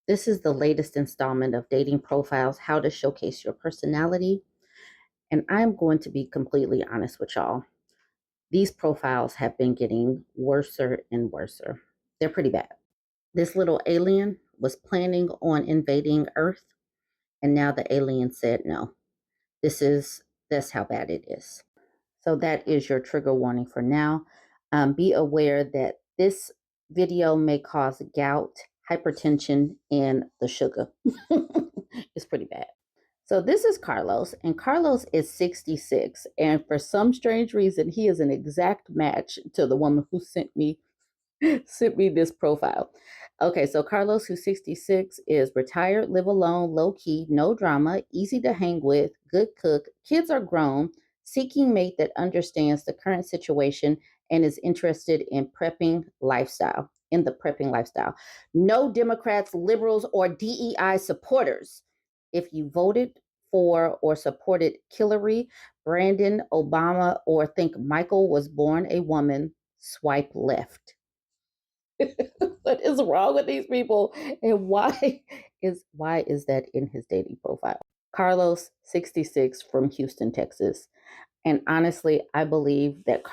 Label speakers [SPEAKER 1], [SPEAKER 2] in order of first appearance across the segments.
[SPEAKER 1] This is the latest installment of Dating Profiles, How to Showcase Your Personality. And I'm going to be completely honest with y'all. These profiles have been getting worser and worser. They're pretty bad. This little alien was planning on invading Earth, and now the alien said no. That's how bad it is. So that is your trigger warning for now. Be aware that this video may cause gout, hypertension, and the sugar. It's pretty bad. So this is Carlos, and Carlos is 66, and for some strange reason, he is an exact match to the woman who sent me this profile. Okay, so Carlos, who's 66, is retired, live alone, low key, no drama, easy to hang with, good cook, kids are grown, seeking mate that understands the current situation and is interested in the prepping lifestyle. No Democrats, liberals, or DEI supporters. If you voted for or supported Hillary, Brandon, Obama, or think Michael was born a woman, swipe left. What is wrong with these people, and why is that in his dating profile? Carlos, 66, from Houston, Texas. And honestly, I believe that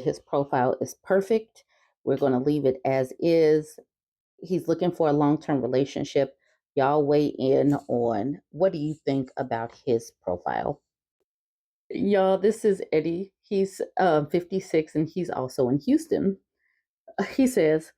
[SPEAKER 1] his profile is perfect. We're going to leave it as is. He's looking for a long-term relationship. Y'all weigh in on what do you think about his profile. Y'all, this is Eddie. He's 56, and he's also in Houston. He says,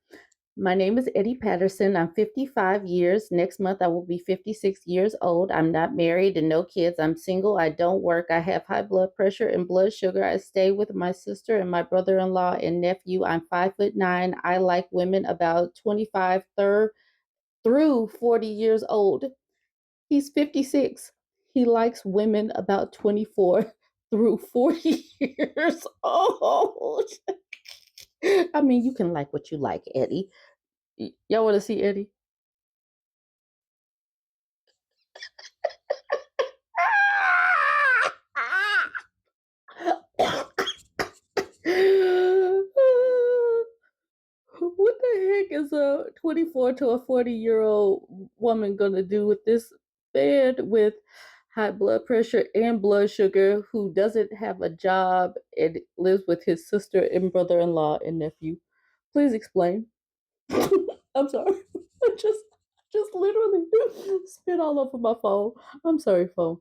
[SPEAKER 1] my name is Eddie Patterson. I'm 55 years. Next month, I will be 56 years old. I'm not married and no kids. I'm single. I don't work. I have high blood pressure and blood sugar. I stay with my sister and my brother-in-law and nephew. I'm 5'9". I like women about 25 through 40 years old. He's 56. He likes women about 24 through 40 years old. I mean, you can like what you like, Eddie. Y'all want to see Eddie? What the heck is a 24 to a 40-year-old woman going to do with this man with high blood pressure and blood sugar who doesn't have a job and lives with his sister and brother-in-law and nephew? Please explain. I'm sorry. I just literally spit all over my phone. I'm sorry, phone.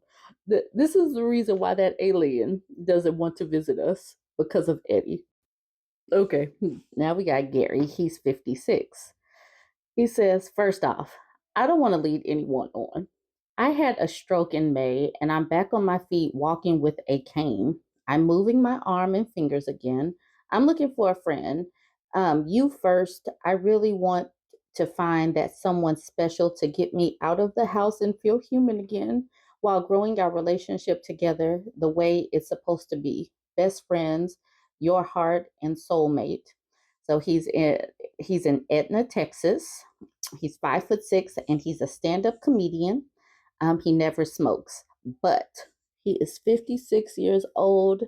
[SPEAKER 1] This is the reason why that alien doesn't want to visit us, because of Eddie. Okay, now we got Gary. He's 56. He says, first off, I don't want to lead anyone on. I had a stroke in May and I'm back on my feet walking with a cane. I'm moving my arm and fingers again. I'm looking for a friend. You first. I really want to find that someone special to get me out of the house and feel human again while growing our relationship together the way it's supposed to be. Best friends, your heart and soulmate. So he's in Etna, Texas. He's 5'6", and he's a stand-up comedian. He never smokes, but he is 56 years old.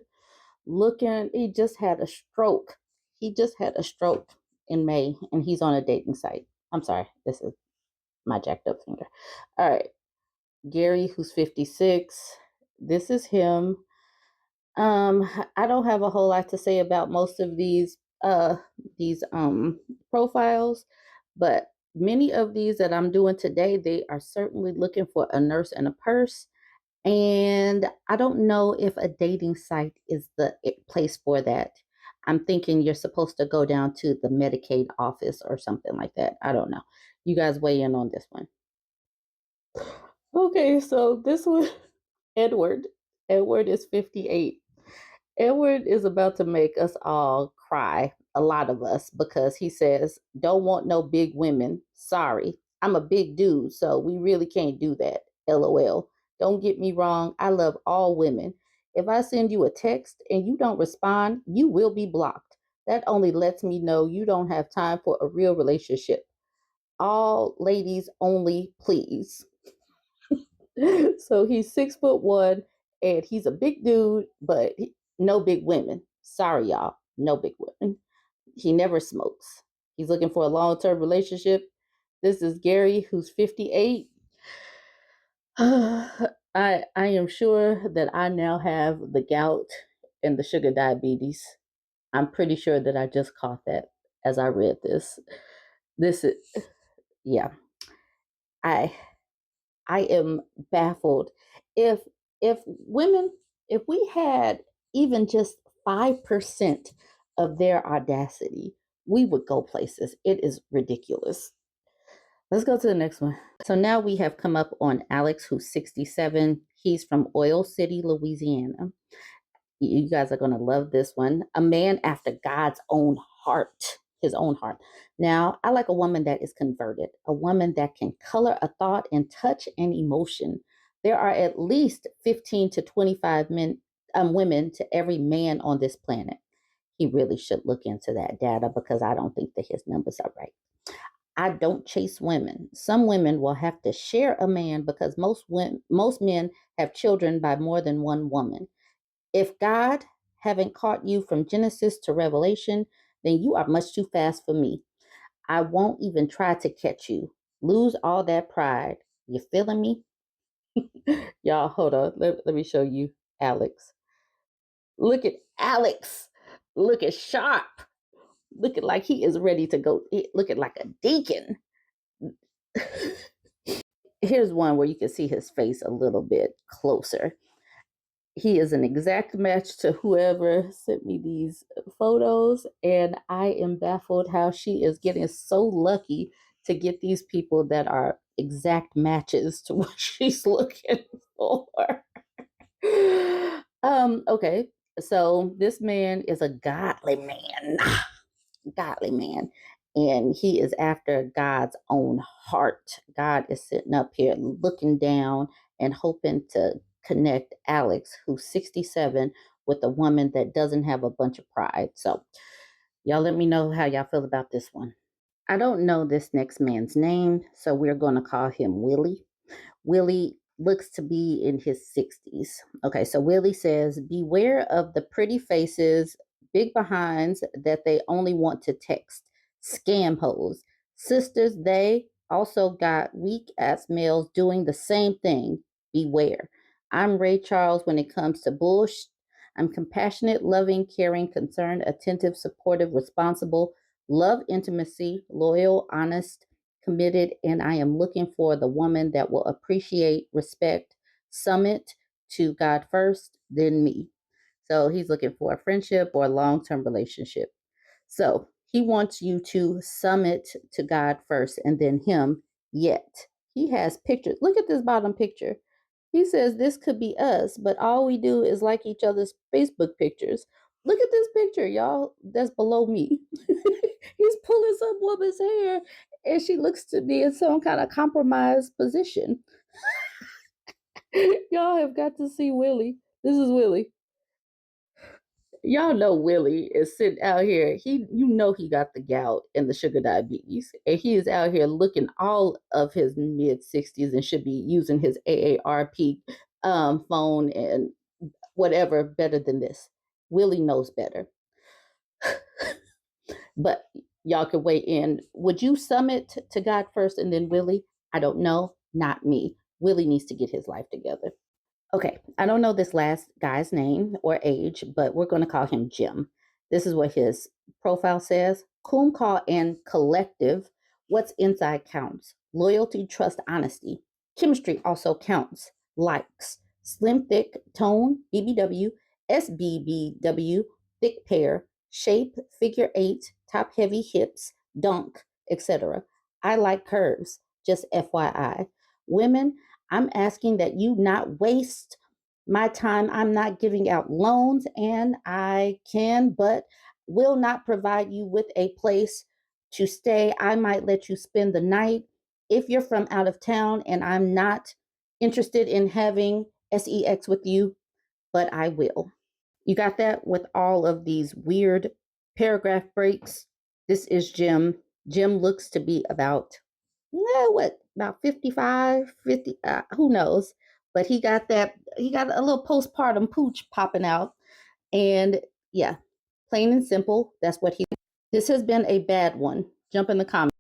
[SPEAKER 1] He just had a stroke. He just had a stroke in May, and he's on a dating site. I'm sorry, this is my jacked up finger. All right, Gary, who's 56. This is him. I don't have a whole lot to say about most of these profiles, but many of these that I'm doing today, they are certainly looking for a nurse and a purse. And I don't know if a dating site is the place for that. I'm thinking you're supposed to go down to the Medicaid office or something like that. I don't know. You guys weigh in on this one. Okay, so this one, Edward. Edward is 58. Edward is about to make us all cry, a lot of us, because he says, don't want no big women. Sorry. I'm a big dude, so we really can't do that. LOL. Don't get me wrong. I love all women. If I send you a text and you don't respond, you will be blocked. That only lets me know you don't have time for a real relationship. All ladies only, please. So he's 6'1" and he's a big dude, but no big women. Sorry, y'all. No big women. He never smokes. He's looking for a long term relationship. This is Gary, who's 58. I am sure that I now have the gout and the sugar diabetes. I'm pretty sure that I just caught that as I read this. This is yeah. I I am baffled. If if women, if we had even just 5% of their audacity, we would go places. It is ridiculous. Let's go to the next one. So now we have come up on Alex, who's 67. He's from Oil City, Louisiana. You guys are going to love this one. A man after God's own heart, his own heart. Now, I like a woman that is converted, a woman that can color a thought and touch an emotion. There are at least 15 to 25 women to every man on this planet. He really should look into that data because I don't think that his numbers are right. I don't chase women. Some women will have to share a man because most men have children by more than one woman. If God haven't caught you from Genesis to Revelation, then you are much too fast for me. I won't even try to catch you. Lose all that pride. You feeling me? Y'all, hold on. Let me show you Alex. Look at Alex. Look at Sharp. Looking like he is ready to go. Looking like a deacon. Here's one where you can see his face a little bit closer. He is an exact match to whoever sent me these photos, and I am baffled how she is getting so lucky to get these people that are exact matches to what she's looking for. Okay, so this man is a godly man, and he is after God's own heart. God is sitting up here looking down and hoping to connect Alex, who's 67, with a woman that doesn't have a bunch of pride. So, y'all let me know how y'all feel about this one. I don't know this next man's name, so we're going to call him Willie. Willie looks to be in his 60s. Okay, so Willie says, beware of the pretty faces, big behinds that they only want to text. Scam hoes. Sisters, they also got weak ass males doing the same thing. Beware. I'm Ray Charles when it comes to bullshit. I'm compassionate, loving, caring, concerned, attentive, supportive, responsible, love intimacy, loyal, honest, committed, and I am looking for the woman that will appreciate, respect, submit to God first, then me. So he's looking for a friendship or a long term relationship. So he wants you to submit to God first and then him, yet he has pictures. Look at this bottom picture. He says this could be us, but all we do is like each other's Facebook pictures. Look at this picture, y'all. That's below me. He's pulling some woman's hair, and she looks to be in some kind of compromised position. Y'all have got to see Willie. This is Willie. Y'all know Willie is sitting out here. He got the gout and the sugar diabetes, and he is out here looking all of his mid 60s and should be using his AARP phone and whatever better than this. Willie knows better, but y'all can weigh in. Would you submit to God first and then Willie? I don't know. Not me. Willie needs to get his life together. Okay, I don't know this last guy's name or age, but we're going to call him Jim. This is what his profile says. Coom call and collective. What's inside counts. Loyalty, trust, honesty. Chemistry also counts. Likes. Slim, thick, tone, BBW, SBBW, thick pair, shape, figure eight, top heavy hips, dunk, etc. I like curves, just FYI. Women, I'm asking that you not waste my time. I'm not giving out loans, and I can, but will not provide you with a place to stay. I might let you spend the night if you're from out of town, and I'm not interested in having sex with you, but I will. You got that with all of these weird paragraph breaks. This is Jim. Jim looks to be about 55, 50, who knows? But he got a little postpartum pooch popping out. And yeah, plain and simple, that's what he. This has been a bad one. Jump in the comments.